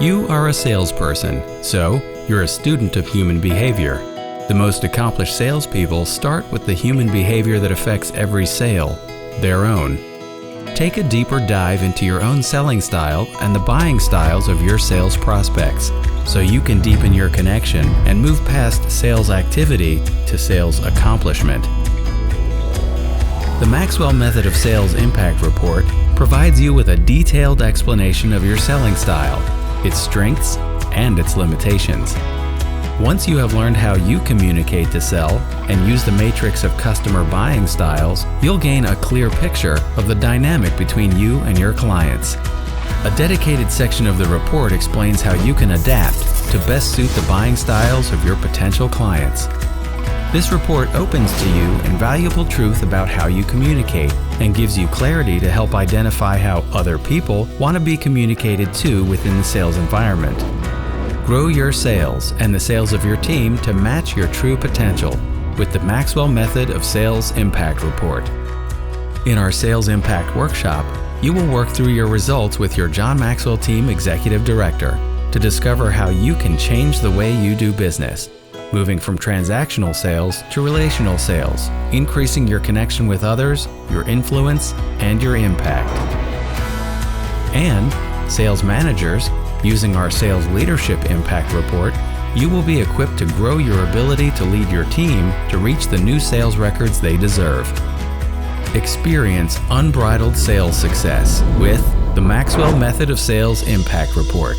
You are a salesperson, so you're a student of human behavior. The most accomplished salespeople start with the human behavior that affects every sale, their own. Take a deeper dive into your own selling style and the buying styles of your sales prospects, so you can deepen your connection and move past sales activity to sales accomplishment. The Maxwell Method of Sales Impact Report provides you with a detailed explanation of your selling style, its strengths, and its limitations. Once you have learned how you communicate to sell and use the matrix of customer buying styles, you'll gain a clear picture of the dynamic between you and your clients. A dedicated section of the report explains how you can adapt to best suit the buying styles of your potential clients. This report opens to you invaluable truth about how you communicate and gives you clarity to help identify how other people want to be communicated to within the sales environment. Grow your sales and the sales of your team to match your true potential with the Maxwell Method of Sales Impact Report. In our Sales Impact Workshop, you will work through your results with your John Maxwell Team Executive Director to discover how you can change the way you do business, moving from transactional sales to relational sales, increasing your connection with others, your influence, and your impact. And sales managers, using our Sales Leadership Impact Report, you will be equipped to grow your ability to lead your team to reach the new sales records they deserve. Experience unbridled sales success with the Maxwell Method of Sales Impact Report.